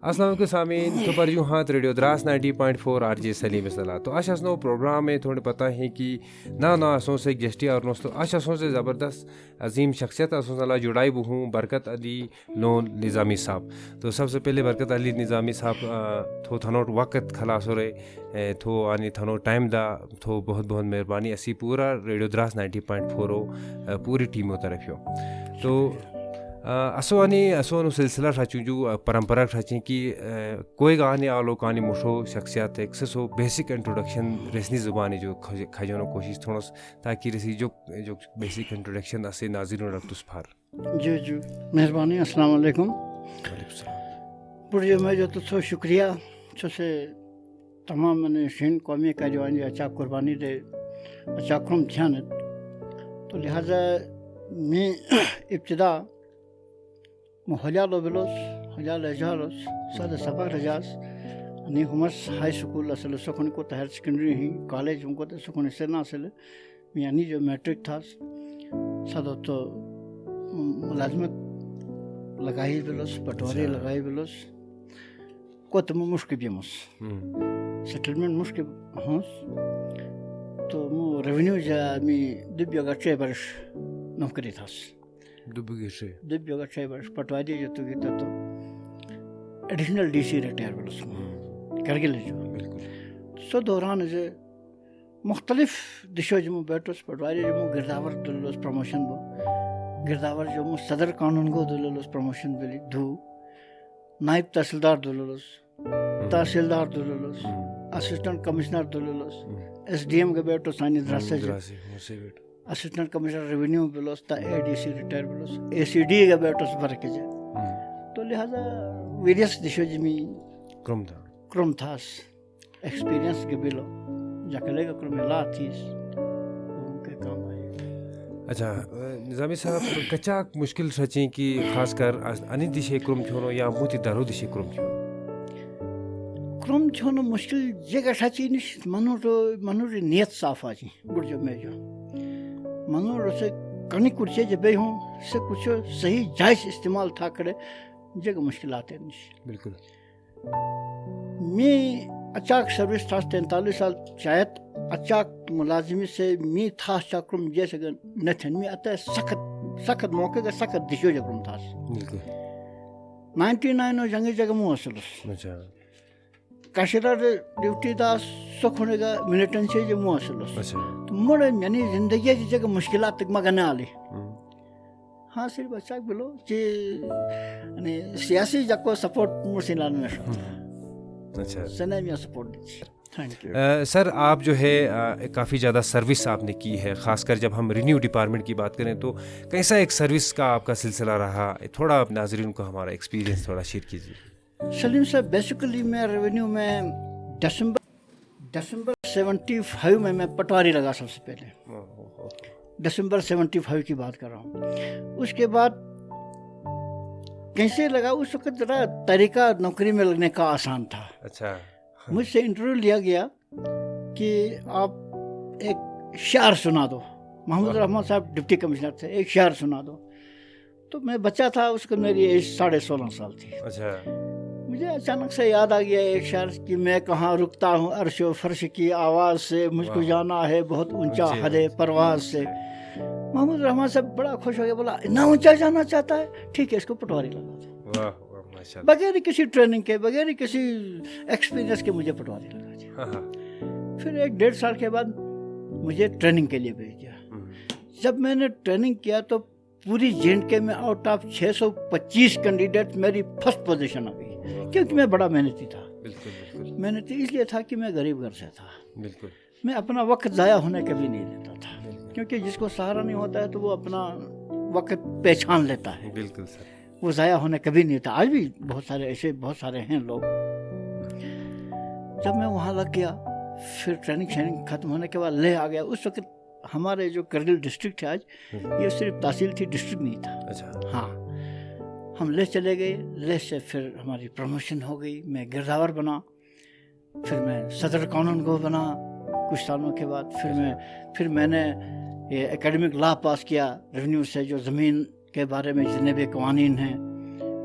السلام علیکم سامعین، تو پر ہاتھ ریڈیو دراس 90.4 آر جے سلیم صلاح تو اچھا نو پروگرام میں تھوڑے پتہ ہے کہ نا اسوں سے گیسٹی اور نوستو اچھا سوں سے زبردست عظیم شخصیت اسوں اللہ جڑائی بو ہوں برکت علی لون نظامی صاحب. تو سب سے پہلے برکت علی نظامی صاحب تھو تھنوٹ وقت خلاص ہو رہے تھو آنی تھنو ٹائم دا تھو بہت بہت مہربانی. اسی پورا ریڈیو دراس 90.4 پوری ٹیموں طرف ہو تو اسو سلسلہ رچوں جو پرمپرا رچیں کہ کوئی گانے آلو کانی مشو شخصیات ایک سو بیسک انٹروڈکشن رسنی زبانی جو کھجانو کوشش تھوڑا تاکہ رسی جو بیسک انٹروڈکشن اسے ناظرین رکھتس پھار. جی مہربانی. السلام علیکم. وعلیکم السلام. پورے میں جو تو شکریہ سے تمام من شین قومی کا جو اچھا قربانی دے اچھا کرم دھیان تو لہذا میں ابتدا حجالو بلوس حجال اجالوس سادہ سبق رجاس نی ہمس ہائی سکول اصل سکون کو ہائر سیکنڈری ہی کالج ہم کو تو سکون سرنا اصل یعنی جو میٹرک تھا سادہ تو ملازمت لگائی بلوس پٹواری لگائی بلوس کو تم مشکل بیموس سیٹلمنٹ مشکل ہوں تو مو ریونیو جا می دبیا گچے برش نوکری تھا دبیا گچے برش پٹواری جو تو گیتا تو ایڈیشنل ڈی سی ریٹائر بلوس کرگل جو سو دوران جو مختلف دشو جو بیٹھوس پٹواری جو گرداور دلوس پروموشن بو گرداور جو صدر قانون گو دلوس پروموشن بلی دو نائب تحصیلدار دلوس تحصیلدار دلوس اسسٹنٹ کمشنر دلوس ایس ڈی ایم کے بیٹو سانی دراسے اسسٹنٹ کمشنر ریونیو بلوس تا اے ڈی سی ریٹائر بلوس اے سی ڈی کے بیٹوس برکے جے تو لہذا ویریس دشو جمی کرم تھاس ایکسپیرینس کے بلو جاکلے کا کرم لا تھیس ان کے کام آئے. اچھا نظامی صاحب کچا مشکل سچیں کہ خاص کر انی دشے کرم چھونو یا موتی دارو دشے کرم چھونو کرم چھونو مشکل جگہ سچی نش منور نیت صاف آجی بڑھ جو میں جو منور سے کنی کچھ جب ہوں سے کچھ صحیح جائز استعمال تھا کرے جگہ مشکلات ہیں نش. بالکل. میں اچاک سروس تھا 43 سال شاید اچاک ملازمی سے میں تھا چاکرم جیسے نتھن میں آتا ہے سخت موقع کا سخت دشو جگرم تھا. بالکل. 99 جنگی جگہ مو اصلس کاشرہ ڈیوٹی دا سکھونے کا منٹن سے جو مو اصلس تو مڑ یعنی زندگی کی جگہ مشکلات تک مگنے آلی. ہاں صرف اچاک بلو کہ سیاسی جگہ سپورٹ مرسی لانا نشو سنے میں سپورٹ دیجیے. سر آپ جو ہے کافی زیادہ سروس آپ نے کی ہے، خاص کر جب ہم رینیو ڈپارٹمنٹ کی بات کریں تو کیسا ایک سروس کا آپ کا سلسلہ رہا؟ تھوڑا آپ ناظرین کو ہمارا ایکسپیرینس تھوڑا شیئر کیجیے. سلیم صاحب بیسیکلی میں ریونیو میں دسمبر 75 میں پٹواری لگا سب سے پہلے. دسمبر 75 کی بات کر رہا ہوں. اس کے بعد کیسے لگا اس وقت ذرا طریقہ نوکری میں لگنے کا آسان تھا. اچھا. مجھ سے انٹرویو لیا گیا کہ آپ ایک شعر سنا دو. محمود الرحمن صاحب ڈپٹی کمشنر تھے، ایک شعر سنا دو. تو میں بچہ تھا، اس کو میری ایج 16.5 سال تھی. اچھا. مجھے اچانک سے یاد آ گیا ایک شعر کہ میں کہاں رکتا ہوں عرش و فرش کی آواز سے، مجھ کو جانا ہے بہت اونچا حد پرواز سے. محمود الرحمن صاحب بڑا خوش ہو گیا، بولا اتنا اونچا جانا چاہتا ہے، ٹھیک ہے اس کو پٹواری لگا دو. بغیر کسی ٹریننگ کے، بغیر کسی ایکسپیرینس کے مجھے پٹواری لگا دیا. پھر 1.5 سال کے بعد مجھے ٹریننگ کے لیے بھیج دیا. جب میں نے ٹریننگ کیا تو پوری J&K میں آؤٹ آف 625 کینڈیڈیٹ میری فرسٹ پوزیشن آ گئی، کیونکہ میں بڑا محنتی تھا. محنتی اس لیے تھا کہ میں غریب گھر سے تھا. بالکل. میں اپنا وقت ضائع ہونے کبھی نہیں دیتا تھا، کیونکہ جس کو سہارا نہیں ہوتا ہے تو وہ اپنا وقت پہچان لیتا ہے. بالکل سر. وہ ضائع ہونے کبھی نہیں تھا. آج بھی بہت سارے ایسے بہت سارے ہیں لوگ. جب میں وہاں لگ گیا، پھر ٹریننگ ختم ہونے کے بعد لے آ گیا. اس وقت ہمارے جو کرگل ڈسٹرکٹ ہے آج، یہ صرف تحصیل تھی، ڈسٹرکٹ نہیں تھا. اچھا. ہاں ہم لے چلے گئے. لے سے پھر ہماری پروموشن ہو گئی، میں گرداور بنا. پھر میں صدر قانون گو بنا کچھ سالوں کے بعد. پھر میں نے اکیڈمک لا پاس کیا ریونیو سے، جو زمین کے بارے میں جتنے بھی قوانین ہیں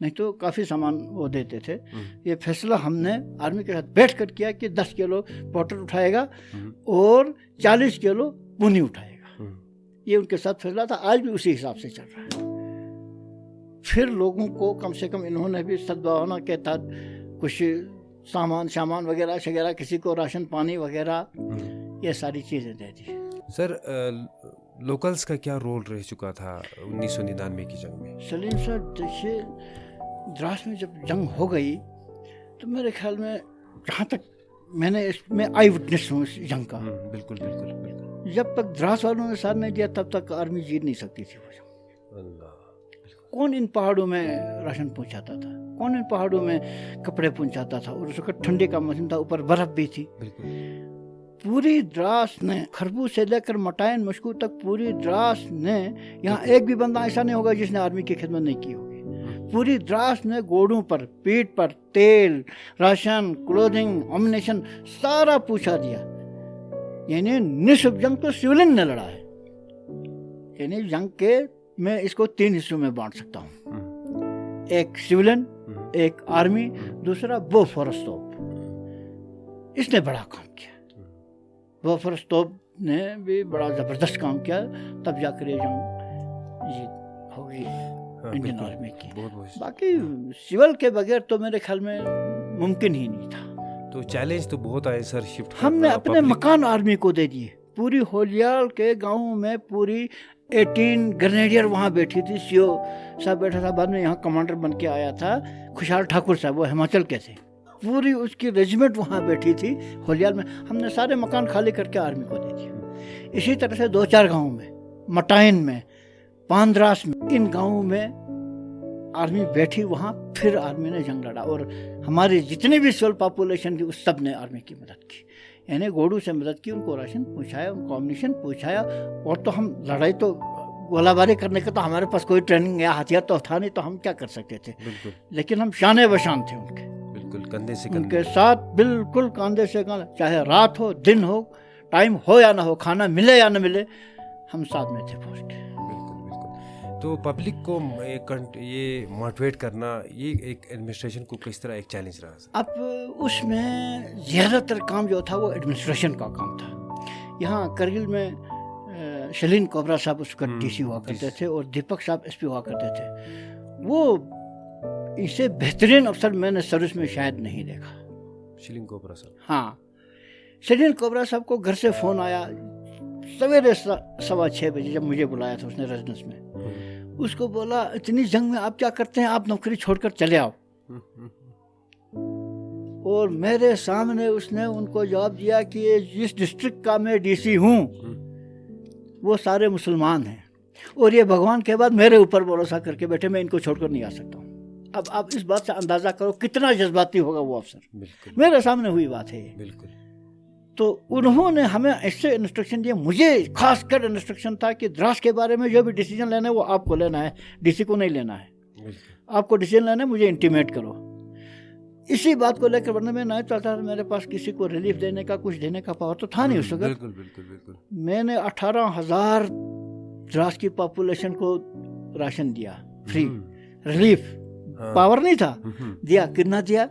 نہیں تو کافی سامان وہ دیتے تھے. یہ فیصلہ ہم نے آرمی کے ساتھ بیٹھ کر کیا کہ 10 کلو پاؤڈر اٹھائے گا اور 40 کلو بونی اٹھائے گا. یہ ان کے ساتھ فیصلہ تھا, آج بھی اسی حساب سے چل رہا ہے. پھر لوگوں کو کم سے کم انہوں نے بھی سدبھاونا کے تحت کچھ سامان وغیرہ شغیرہ, کسی کو راشن پانی وغیرہ, یہ ساری چیزیں دے دی. سر لوکلز کا کیا رول رہ چکا تھا 1999 کی جنگ میں؟ سلیم صاحب دیکھیے, دراس میں جب جنگ ہو گئی تو میرے خیال میں جہاں تک میں آئی وٹنس ہوں اس جنگ کا. بالکل بالکل بالکل. جب تک دراس والوں نے ساتھ نہیں دیا تب تک آرمی جیت نہیں سکتی تھی وہ جنگ. اللہ. کون ان پہاڑوں میں راشن پہنچاتا تھا, کون ان پہاڑوں میں کپڑے پہنچاتا تھا, اور اس وقت ٹھنڈی کا موسم تھا, اوپر برف بھی تھی. پوری دراس نے خربوز سے لے کر مٹائن مشکو تک پوری دراس نے, یہاں ایک بھی بندہ ایسا نہیں ہوگا جس نے آرمی کی خدمت نہیں کی ہوگی. پوری دراس نے گوڑوں پر, پیٹ پر تیل, راشن, کلوتھنگ, امونیشن سارا پوچھا دیا. یعنی نصف جنگ تو سولین نے لڑا ہے. یعنی جنگ کے میں اس کو 3 حصوں میں بانٹ سکتا ہوں, ایک سولین, ایک آرمی, دوسرا بوفورس توپ. اس نے بڑا کام کیا. بوفورس توپ نے بھی بڑا زبردست کام کیا, تب جا کر یہ جنگ جیت ہو گئی انڈین آرمی کی. باقی سول کے بغیر تو میرے خیال میں ممکن ہی نہیں تھا. تو چیلنج تو بہت آئے سر شفٹ. ہم نے اپنے مکان آرمی کو دے دیے. پوری ہولیال کے گاؤں میں پوری 18 گرنیڈیئر وہاں بیٹھی تھی. سی او صاحب بیٹھا تھا, بعد میں یہاں کمانڈر بن کے آیا تھا خوشحال ٹھاکر صاحب, وہ ہماچل کے تھے. پوری اس کی ریجمنٹ وہاں بیٹھی تھی ہولیال میں. ہم نے سارے مکان خالی کر کے آرمی کو دے دیے. اسی طرح سے 2-4 گاؤں میں, مٹائن میں, پاندراس میں, ان گاؤں میں آرمی بیٹھی وہاں. پھر آرمی نے جنگ لڑا, اور ہماری جتنی بھی سول پاپولیشن تھی اس سب نے آرمی کی مدد کی. یعنی گوڑوں سے مدد کی, ان کو راشن پہنچایا, ان کو امونیشن پہنچایا. اور تو ہم لڑائی تو گولہ باری کرنے کا تو ہمارے پاس کوئی ٹریننگ یا ہتھیار تو تھا نہیں, تو ہم کیا کر سکتے تھے. لیکن ہم شانے بشان تھے ان کے, بالکل کندھے سے ان کے ساتھ, بالکل کاندھے سے کاندھا, چاہے رات ہو دن ہو, ٹائم ہو یا نہ ہو, کھانا ملے یا نہ ملے, ہم ساتھ میں تھے فوج کے. تو پبلک کو یہ موٹیویٹ کرنا, یہ ایک ایڈمنسٹریشن کو کس طرح ایک چیلنج رہا؟ اب اس میں زیادہ تر کام جو تھا وہ ایڈمنسٹریشن کا کام تھا. یہاں کرگل میں شلین کوبرا صاحب اس کا ڈی سی ہوا کرتے تھے, اور دیپک صاحب ایس پی ہوا کرتے تھے. وہ اسے بہترین افسر میں نے سروس میں شاید نہیں دیکھا. شلین کوبرا صاحب, ہاں, شلین کوبرا صاحب کو گھر سے فون آیا سویرے 6:15 بجے, جب مجھے بلایا تھا اس نے ریزیڈنس میں. اس کو بولا, اتنی جنگ میں آپ کیا کرتے ہیں, آپ نوکری چھوڑ کر چلے آؤ. اور میرے سامنے اس نے ان کو جواب دیا کہ جس ڈسٹرکٹ کا میں ڈی سی ہوں وہ سارے مسلمان ہیں, اور یہ بھگوان کے بعد میرے اوپر بھروسہ کر کے بیٹھے, میں ان کو چھوڑ کر نہیں آ سکتا ہوں. اب آپ اس بات سے اندازہ کرو کتنا جذباتی ہوگا وہ افسر. میرے سامنے ہوئی بات ہے. بالکل. تو انہوں نے ہمیں ایسے انسٹرکشن دیے, مجھے خاص کر انسٹرکشن تھا کہ دراس کے بارے میں جو بھی ڈیسیجن لینا ہے وہ آپ کو لینا ہے, ڈی سی کو نہیں لینا ہے. آپ کو ڈیسیجن لینا ہے, مجھے انٹیمیٹ کرو. اسی بات کو لے کر, ورنہ میں نہیں چاہتا تھا, میرے پاس کسی کو ریلیف دینے کا, کچھ دینے کا پاور تو تھا نہیں اس وقت. میں نے 18,000 دراس کی پاپولیشن کو راشن دیا, فری ریلیف. پاور نہیں تھا, دیا. کتنا دیا؟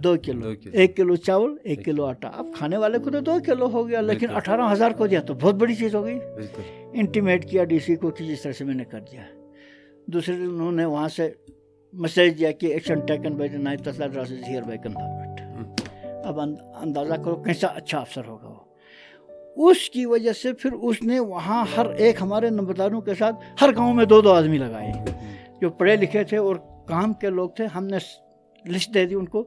2 کلو, 1 کلو چاول, 1 کلو آٹا. اب کھانے والے کو تو 2 کلو ہو گیا, لیکن 18,000 کو دیا تو بہت بڑی چیز ہو گئی. انٹیمیٹ کیا ڈی سی کو کہ جس طرح سے میں نے کر دیا. دوسرے دن انہوں نے وہاں سے میسیج دیا کہ action taken by the night تسلا دراس از ہیئر بائی کنفرمنٹ. اب اندازہ کرو کیسا اچھا افسر ہوگا وہ. اس کی وجہ سے پھر اس نے وہاں ہر ایک ہمارے نمبرداروں کے ساتھ ہر گاؤں میں 2 آدمی لگائے جو پڑھے لکھے تھے اور کام کے لوگ تھے. ہم نے لسٹ دے دی ان کو,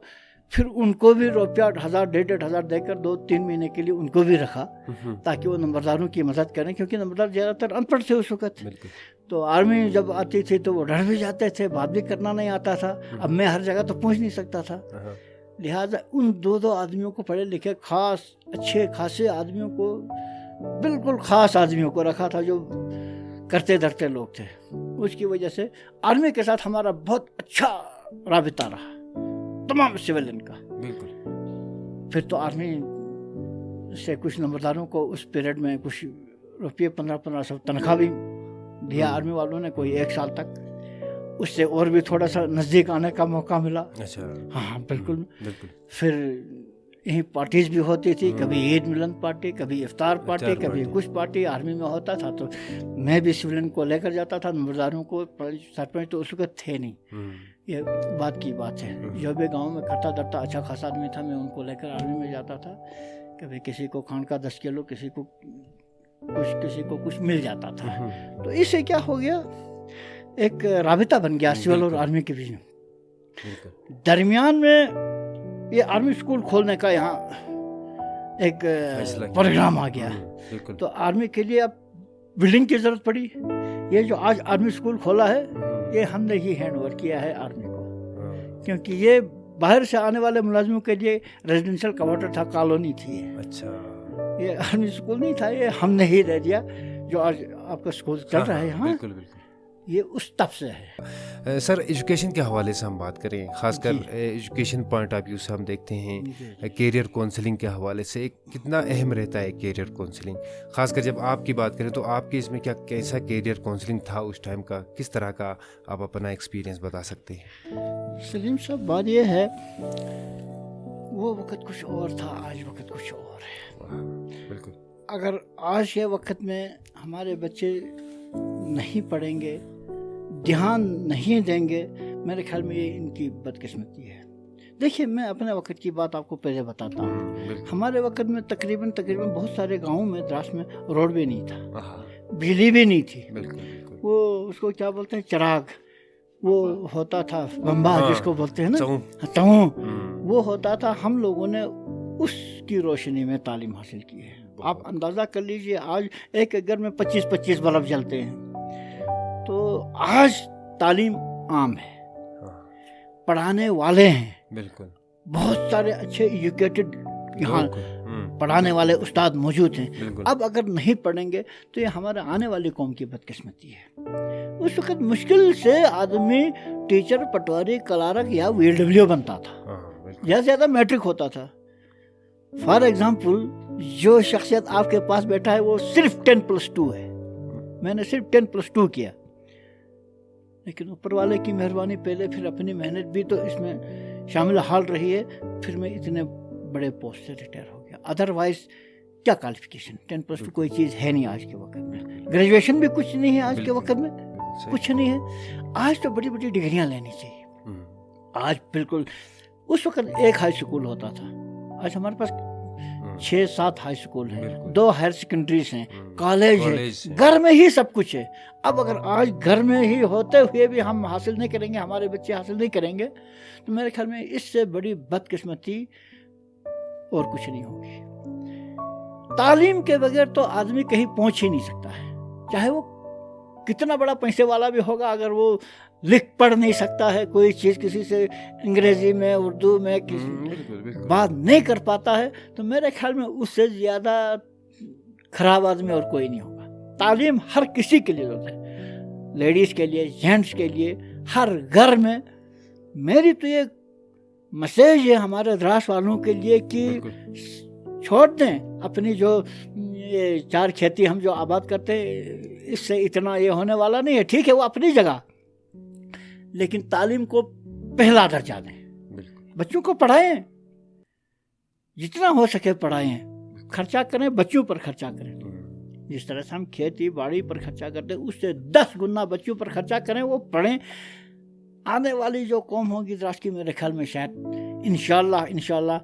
پھر ان کو بھی روپیہ 1,000-1,500 دے کر 2-3 مہینے کے لیے ان کو بھی رکھا تاکہ وہ نمبرداروں کی مدد کریں, کیونکہ نمبردار زیادہ تر ان پڑھ تھے اس وقت. تو آرمی جب آتی تھی تو وہ ڈر بھی جاتے تھے, بات بھی کرنا نہیں آتا تھا. اب میں ہر جگہ تو پہنچ نہیں سکتا تھا, لہٰذا ان 2 آدمیوں کو, پڑھے لکھے خاص اچھے خاصے آدمیوں کو, بالکل خاص آدمیوں کو رکھا تھا جو کرتے دھرتے لوگ تھے. اس کی وجہ سے آرمی کے ساتھ ہمارا بہت اچھا رابطہ رہا تمام سویلین کا. بالکل. پھر تو آرمی سے کچھ نمبرداروں کو اس پیریڈ میں کچھ روپیے 1500 تنخواہ بھی دیا آرمی والوں نے, کوئی 1 سال تک. اس سے اور بھی تھوڑا سا نزدیک آنے کا موقع ملا. اچھا. ہاں بالکل. بالکل. پھر یہیں پارٹیز بھی ہوتی تھی, کبھی عید ملن پارٹی, کبھی افطار پارٹی, کبھی کچھ پارٹی آرمی میں ہوتا تھا. تو میں بھی سولین کو لے کر جاتا تھا, نمبرداروں کو. سرپنچ تو اس وقت تھے نہیں, یہ بات کی بات ہے. جو بھی گاؤں میں کرتا درتا اچھا خاصا آدمی تھا, میں ان کو لے کر آرمی میں جاتا تھا. کبھی کسی کو کھان کا 10 کلو, کسی کو کچھ مل جاتا تھا. تو اس سے کیا ہو گیا, ایک رابطہ بن گیا سول اور آرمی کے بیچ میں. درمیان میں یہ آرمی اسکول کھولنے کا یہاں ایک پروگرام آ گیا. تو آرمی کے لیے اب بلڈنگ کی ضرورت پڑی. یہ جو آج آرمی اسکول کھولا ہے, یہ ہم نے ہی ہینڈ اوور کیا ہے آرمی کو, کیونکہ یہ باہر سے آنے والے ملازموں کے لیے ریزیڈینشیل کوارٹر تھا, کالونی تھی. اچھا. یہ آرمی اسکول نہیں تھا, یہ ہم نے ہی دے دیا. جو آج آپ کا اسکول چل رہا ہے یہاں, یہ اس تب سے ہے. سر ایجوکیشن کے حوالے سے ہم بات کریں, خاص کر ایجوکیشن پوائنٹ آف ویو سے ہم دیکھتے ہیں کیریئر کونسلنگ کے حوالے سے کتنا اہم رہتا ہے کیریئر کونسلنگ, خاص کر جب آپ کی بات کریں تو آپ کے اس میں کیسا کیریئر کونسلنگ تھا اس ٹائم کا, کس طرح کا آپ اپنا ایکسپیرینس بتا سکتے ہیں؟ سلیم صاحب, بات یہ ہے وہ وقت کچھ اور تھا, آج وقت کچھ اور ہے. بالکل. اگر آج کے وقت میں ہمارے بچے نہیں پڑھیں گے, دھیان نہیں دیں گے, میرے خیال میں یہ ان کی بدقسمتی ہے. دیکھیے میں اپنے وقت کی بات آپ کو پہلے بتاتا ہوں. ہمارے وقت میں تقریباً بہت سارے گاؤں میں دراس میں روڈ بھی نہیں تھا, بجلی بھی نہیں تھی. وہ اس کو کیا بولتے ہیں, چراغ, وہ ہوتا تھا بمبا جس کو بولتے ہیں نا, چاؤں, وہ ہوتا تھا. ہم لوگوں نے اس کی روشنی میں تعلیم حاصل کی ہے. آپ اندازہ کر لیجئے, آج ایک گھر میں 25 بلب جلتے ہیں. تو آج تعلیم عام ہے, پڑھانے والے ہیں, بالکل بہت سارے اچھے ایجوکیٹڈ یہاں پڑھانے والے استاد موجود ہیں. اب اگر نہیں پڑھیں گے تو یہ ہمارے آنے والی قوم کی بدقسمتی ہے. اس وقت مشکل سے آدمی ٹیچر, پٹواری, کلارک یا VLW بنتا تھا, یا زیادہ میٹرک ہوتا تھا. فار ایگزامپل جو شخصیت آپ کے پاس بیٹھا ہے وہ صرف 10+2 ہے. میں نے صرف 10+2 کیا, لیکن اوپر والے کی مہربانی پہلے, پھر اپنی محنت بھی تو اس میں شامل حال رہی ہے. پھر میں اتنے بڑے پوسٹ سے ریٹائر ہو گیا. ادروائز کیا کوالیفیکیشن, 10+2 کوئی چیز ہے نہیں آج کے وقت میں. گریجویشن بھی کچھ نہیں ہے آج کے وقت میں, کچھ نہیں ہے. آج تو بڑی بڑی ڈگریاں لینی چاہیے. آج بالکل, اس وقت ایک ہائی اسکول ہوتا تھا, آج ہمارے پاس 6-7 ہائی اسکول ہیں, 2 ہائر سیکنڈریز ہیں, کالج ہے, گھر میں ہی سب کچھ ہے. اب اگر آج گھر میں ہی ہوتے ہوئے بھی ہم حاصل نہیں کریں گے, ہمارے بچے حاصل نہیں کریں گے, تو میرے خیال میں اس سے بڑی بدقسمتی اور کچھ نہیں ہوگی. تعلیم کے بغیر تو آدمی کہیں پہنچ ہی نہیں سکتا ہے, چاہے وہ کتنا بڑا پیسے والا بھی ہوگا. اگر وہ لکھ پڑھ نہیں سکتا ہے کوئی چیز, کسی سے انگریزی میں, اردو میں کسی بات نہیں کر پاتا ہے, تو میرے خیال میں اس سے زیادہ خراب آدمی اور کوئی نہیں ہوگا. تعلیم ہر کسی کے لیے ضرورت ہے, لیڈیز کے لیے, جینٹس کے لیے, ہر گھر میں. میری تو یہ میسیج ہے ہمارے دراس والوں کے لیے کہ چھوڑ دیں اپنی جو یہ 4 کھیتی ہم جو آباد کرتے ہیں, اس سے اتنا یہ ہونے والا نہیں ہے. ٹھیک ہے وہ اپنی جگہ, لیکن تعلیم کو پہلا درجہ دیں. بچوں کو پڑھائیں, جتنا ہو سکے پڑھائیں, خرچہ کریں, بچوں پر خرچہ کریں. جس طرح سے ہم کھیتی باڑی پر خرچہ کرتے ہیں, اس سے 10 گنا بچوں پر خرچہ کریں, وہ پڑھیں. آنے والی جو قوم ہوگی دراز کی, میرے خیال میں شاید انشاءاللہ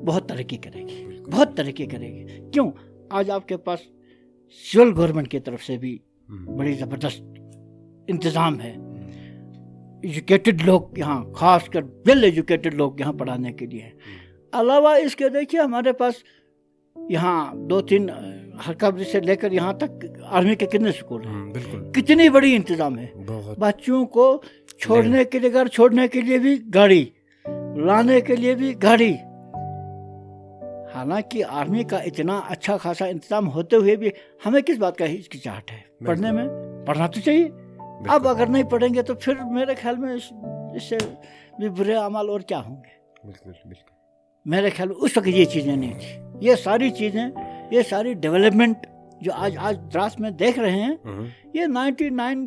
بہت ترقی کرے گی, بہت ترقی کرے گی. کیوں, آج آپ کے پاس سول گورنمنٹ کی طرف سے بھی بڑی زبردست انتظام ہے. ایجوکیٹڈ لوگ یہاں, خاص کر ویل ایجوکیٹڈ لوگ یہاں پڑھانے کے لیے ہیں. علاوہ اس کے دیکھیے ہمارے پاس یہاں 2-3 ہلکا برج سے لے کر یہاں تک آرمی کے کتنے اسکول ہیں, کتنی بڑی انتظام ہے. بچوں کو چھوڑنے کے لیے, گھر چھوڑنے کے لیے بھی گاڑی, لانے کے لیے بھی گاڑی. حالانکہ آرمی کا اتنا اچھا خاصا انتظام ہوتے ہوئے بھی ہمیں کس بات کا ہچکچاہٹ ہے پڑھنے میں؟ پڑھنا تو چاہیے. اب اگر نہیں پڑھیں گے تو پھر میرے خیال میں اس سے بھی برے اعمال اور کیا ہوں گے. میرے خیال میں اس وقت یہ چیزیں نہیں تھی. یہ ساری چیزیں, یہ ساری ڈیولپمنٹ جو آج دراس میں دیکھ رہے ہیں, یہ 99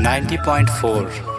90.4।